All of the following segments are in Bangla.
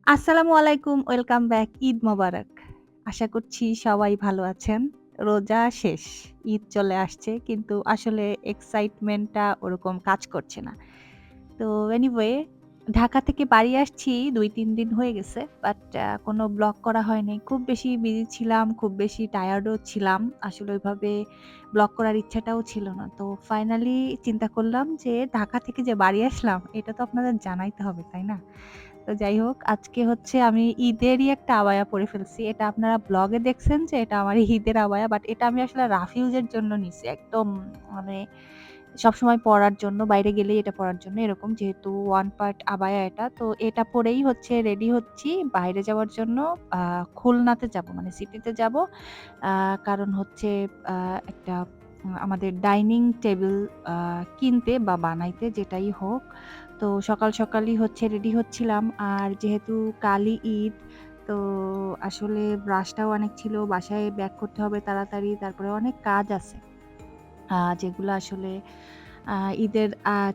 আসসালামু আলাইকুম, ওয়েলকাম ব্যাক। ঈদ মোবারক। আশা করছি সবাই ভালো আছেন। রোজা শেষ। ঈদ চলে আসছে কিন্তু আসলে এক্সাইটমেন্টটা ওরকম কাজ করছে না। তো এনিওয়ে ঢাকা থেকে বাড়ি আসছি ২-৩ দিন হয়ে গেছে। বাট কোনো ব্লগ করা হয়নি। খুব বেশি বিজি ছিলাম, খুব বেশি টায়ার্ডও ছিলাম। আসলে ওইভাবে ব্লগ করার ইচ্ছাটাও ছিল না। তো ফাইনালি চিন্তা করলাম যে ঢাকা থেকে যে বাড়ি আসলাম এটা তো আপনাদের জানাইতে হবে, তাই না? তো যাই হোক, আজকে হচ্ছে আমি ঈদেরই একটা আবায়া পরে ফেলছি। এটা আপনারা ব্লগে দেখছেন যে এটা আমার ঈদের আবায়া। বাট এটা আমি আসলে রাফিউজের জন্য নিছি। একদম মানে সবসময় পড়ার জন্য, বাইরে গেলেই এটা পড়ার জন্য এরকম যেহেতু ওয়ান পার্ট আবায়া এটা। তো এটা পরেই হচ্ছে রেডি হচ্ছি বাইরে যাওয়ার জন্য। আ খুলনাতে যাবো মানে সিটিতে যাবো। আ কারণ হচ্ছে আ একটা আমাদের ডাইনিং টেবল আ কিনতে বা বানাইতে যেটাই হোক। তো সকালই হচ্ছে রেডি হচ্ছিলাম। আর যেহেতু কালই ঈদ, তো আসলে রাশটাও অনেক ছিল। বাসায় ব্যাক করতে হবে তাড়াতাড়ি। তারপরে অনেক কাজ আছে। যেগুলা আসলে আ ঈদের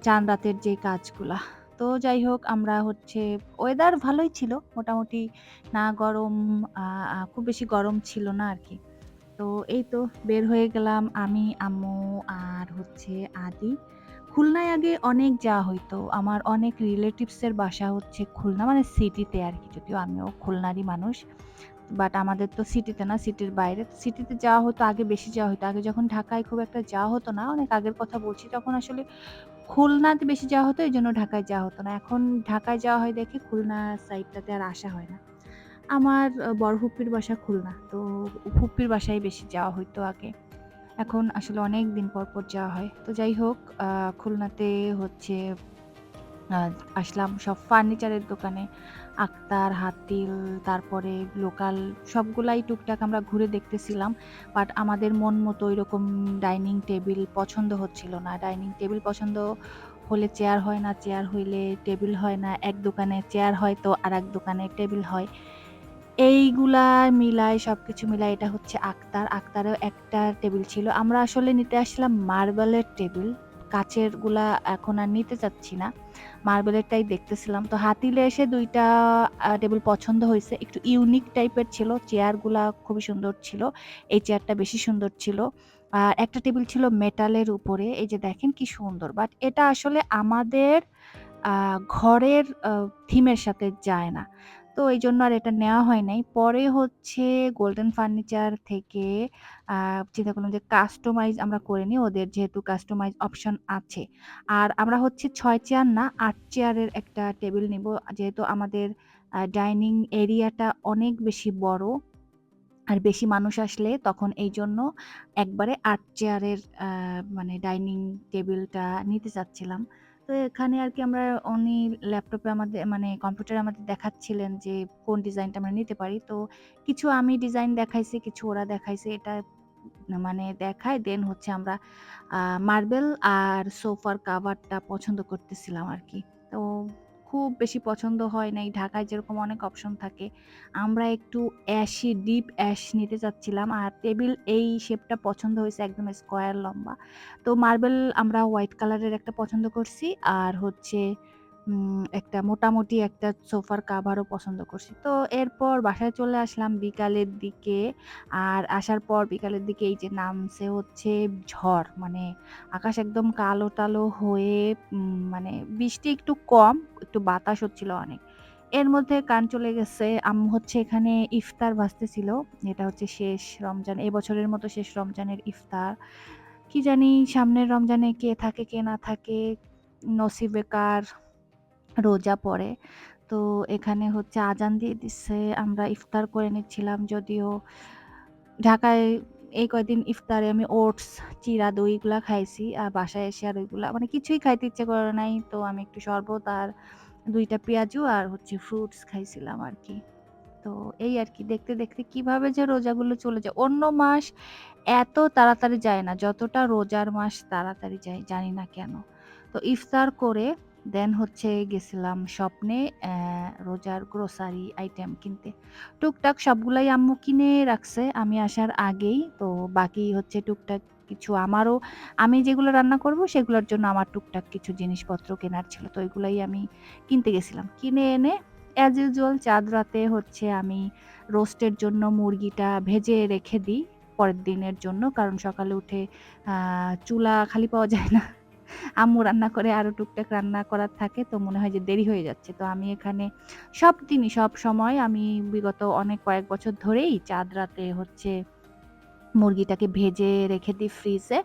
চাঁদ রাতের যে কাজগুলা। তো যাই হোক আমরা হচ্ছে ওয়েদার ভালোই ছিল। মোটামুটি না গরম আ আ খুব বেশি গরম ছিল না আরকি। তো এই তো বের হয়ে গেলাম আমি, আম্মু আর হচ্ছে আদি। খুলনায় আগে অনেক যাওয়া হইতো। আমার অনেক রিলেটিভস এর বাসা হচ্ছে খুলনা মানে সিটিতে আরকি। যদিও আমিও খুলনারই মানুষ। বাট আমাদের তো সিটিতে না, সিটির বাইরে। সিটিতে যাওয়া হতো আগে বেশি যাওয়া হইতো। আগে যখন ঢাকায় খুব একটা যাওয়া হতো না, অনেক আগের কথা বলছি। তখন আসলে খুলনাতে বেশি যাওয়া হতো, এজন্য ঢাকায় যাওয়া হতো না। এখন ঢাকায় যাওয়া হয় দেখে খুলনা সাইডটাতে আর আসা হয় না। আমার বড় ফুপ্পির বাসা খুলনা। তো ফুপ্পির বাসায় বেশি যাওয়া হইতো আগে। এখন আসলে অনেক দিন পর যাওয়া হয়। তো যাই হোক আ খুলনাতে হচ্ছে আ আসলাম সব ফার্নিচারের দোকানে। আক্তার, হাতিল, তারপরে লোকাল সবগুলাই টুকটাক আমরা ঘুরে দেখতেছিলাম। বাট আমাদের মন মতো ঐরকম ডাইনিং টেবিল পছন্দ হচ্ছিল না। ডাইনিং টেবিল পছন্দ হলে চেয়ার হয় না, চেয়ার হইলে টেবিল হয় না। এক দোকানে চেয়ার হয় তো আরেক দোকানে টেবিল হয়। এইগুলা মিলায় সবকিছু মিলায় এটা হচ্ছে আক্তার। আক্তারেও একটা টেবিল ছিল। আমরা আসলে নিতে আসছিলাম মার্বেলের টেবিল। কাচের গুলা এখন আর নিতে চাচ্ছি না। মার্বেলেরটাই দেখতেছিলাম। তো হাতিলে এসে ২ টা টেবিল পছন্দ হইছে। একটু ইউনিক টাইপের ছিল। চেয়ারগুলা খুবই সুন্দর ছিল। এই চেয়ারটা বেশি সুন্দর ছিল। আর একটা টেবিল ছিল মেটালের উপরে। এই যে দেখেন কি সুন্দর। বাট এটা আসলে আমাদের আ ঘরের থিমের সাথে যায় না। তো এইজন্য আর এটা নেওয়া হয় নাই। পরে হচ্ছে গোল্ডেন ফার্নিচার থেকে আ চিন্তা করলাম যে কাস্টমাইজ আমরা করে নিই। ওদের যেহেতু কাস্টমাইজ অপশন আছে। আর আমরা হচ্ছে ৬ চেয়ার না ৮ চেয়ারের একটা টেবিল নিবো। যেহেতু আমাদের ডাইনিং এরিয়াটা অনেক বেশি বড়। আর বেশি মানুষ আসলে তখন এইজন্য একবারে ৮ চেয়ারের মানে ডাইনিং টেবিলটা নিতে চাচ্ছিলাম। তো এখানে আরকি আমরা উনি ল্যাপটপে আমাদের মানে কম্পিউটারে আমাদের দেখাচ্ছিলেন যে কোন ডিজাইনটা আমরা নিতে পারি। তো কিছু আমি ডিজাইন দেখাইছি, কিছু ওরা দেখাইছে। এটা মানে দেখায় দেন হচ্ছে আমরা আ মার্বেল আর সোফার কাভারটা পছন্দ করতেছিলাম আরকি। তো খুব বেশি পছন্দ হয় নাই। ঢাকায় যেরকম অনেক অপশন থাকে। আমরা একটু অ্যাশি ডিপ অ্যাশ নিতে চাচ্ছিলাম। আর টেবিল এই শেপটা পছন্দ হইছে একদম স্কয়ার লম্বা। তো মার্বেল আমরা হোয়াইট কালারের একটা পছন্দ করছি। আর হচ্ছে একটা মোটামুটি একটা সোফার কাভারও পছন্দ করছি। তো এরপর বাসায় চলে আসলাম বিকালের দিকে। আর আসার পর বিকালের দিকে এই যে নামছে হচ্ছে ঝড়। মানে আকাশ একদম কালো-টালো হয়ে মানে বৃষ্টি একটু কম, একটু বাতাস হচ্ছিল অনেক। এর মধ্যে কারেন্ট চলে গেছে। আম্মু হচ্ছে এখানে ইফতার ভাজতেছিল। এটা হচ্ছে শেষ রমজান। এবছরের মতো শেষ রমজানের ইফতার। কি জানি সামনের রমজানে কে থাকে কে না থাকে, নসিবে কার রোজা পড়ে। তো এখানে হচ্ছে আজান দিয়ে দিচ্ছে। আমরা ইফতার করে নিচ্ছিলাম। যদিও ঢাকায় এই কয়দিন ইফতারে আমি ওটস, চিড়া দই এগুলা খাইছি। আর বাসায় এসে আর ওইগুলা মানে কিছুই খাইতে ইচ্ছে করে নাই। তো আমি একটু শরবত আর ২ টা পেঁয়াজু আর হচ্ছে ফ্রুটস খাইছিলাম আরকি। তো এই আরকি দেখতে কিভাবে যে রোজাগুলো চলে যায়। অন্য মাস এত তাড়াতাড়ি যায় না, যতটা রোজার মাস তাড়াতাড়ি যায়, জানি না কেন? তো ইফতার করে দেন হচ্ছে গেছিলাম স্বপ্নে রোজার গ্রোসারি আইটেম কিনতে। টুকটাক সবগুলাই আম্মু কিনে রাখছে আমি আসার আগেই। তো বাকি হচ্ছে টুকটাক কিছু আমারও আমি যেগুলো রান্না করব সেগুলোর জন্য আমার টুকটাক কিছু জিনিসপত্র কেনার ছিল। তো এগুলাই আমি কিনতে গেছিলাম। কিনে এনে অ্যাজ ইউজুয়াল চাঁদ রাতে হচ্ছে আমি রোস্টের জন্য মুরগিটা ভেজে রেখে দিই পরের দিনের জন্য। কারণ সকালে উঠে আ চুলা খালি পাওয়া যায় না। আম্মু রান্না করে, আরো টুকটাক রান্না করার থাকে। তো মনে হয় যে দেরি হয়ে যাচ্ছে। তো আমি এখানে সবদিনই সবসময় আমি বিগত অনেক কয়েক বছর ধরেই চাঁদ রাতে হচ্ছে মুরগিটাকে ভেজে রেখে দিই ফ্রিজে।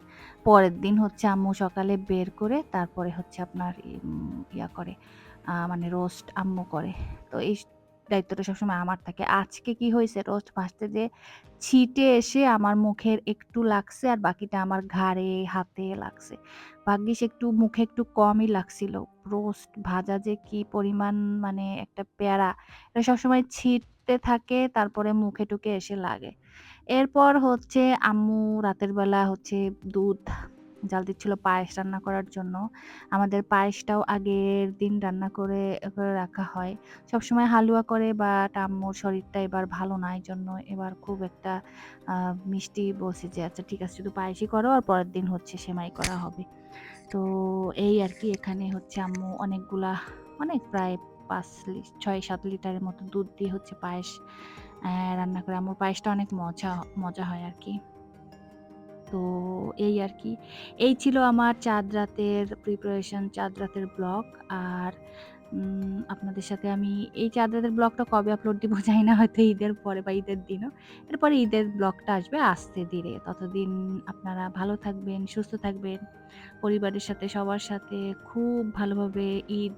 পরের দিন হচ্ছে আম্মু সকালে বের করে তারপরে হচ্ছে আপনার ইয়া করে মানে রোস্ট আম্মু করে। তো এই দায়িত্বটা সবসময় আমার থাকে। আজকে কি হইছে, রোস্ট ভাজতে যেয়ে ছিটে এসে আমার মুখের একটু লাগছে আর বাকিটা আমার ঘাড়ে, হাতে লাগছে। ভাগ্যিস একটু মুখে একটু কমই লাগছিল। রোস্ট ভাজা যে কি পরিমাণ মানে একটা প্যারা। এটা সবসময় ছিটতে থাকে তারপরে মুখে-টুখে এসে লাগে। এরপর হচ্ছে আম্মু রাতের বেলা হচ্ছে দুধ জাল দিচ্ছিল পায়েস রান্না করার জন্য। আমাদের পায়েসটাও আগের দিন রান্না করে রাখা হয়। সবসময় হালুয়া করে, বাট আম্মুর শরীরটা এবার ভালো না। এজন্য এবার খুব একটা আ মিষ্টি বলছি যে, "আচ্ছা ঠিক আছে শুধু পায়েসই করো আর পরের দিন হচ্ছে সেমাই করা হবে।" তো এই আরকি এখানে হচ্ছে আম্মু অনেকগুলা অনেক প্রায় ৫ ৬-৭ লিটারের মতো দুধ দিয়ে হচ্ছে পায়েস রান্না করে। আম্মুর পায়েসটা অনেক মজা হয় আরকি। তো এই আরকি। এই ছিল আমার চাঁদ রাতের প্রিপারেশন, চাঁদ রাতের ব্লগ। আর আপনাদের সাথে আমি এই চাঁদ রাতের ব্লগটা কবে আপলোড দিব জানি না, হয়তো ঈদের পরে বা ঈদের দিনও। এরপরে ঈদের ব্লগটা আসবে আস্তে ধীরে। ততদিন আপনারা ভালো থাকবেন, সুস্থ থাকবেন। পরিবারের সাথে সবার সাথে খুব ভালোভাবে ঈদ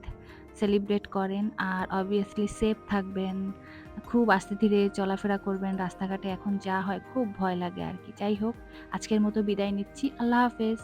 সেলিব্রেট করেন। আর obviously সেফ থাকবেন। খুব আস্তে ধীরে চলাফেরা করবেন। রাস্তাঘাটে এখন যা হয় খুব ভয় লাগে আরকি। যাই হোক, আজকের মতো বিদায় নিচ্ছি। আল্লাহ হাফেজ।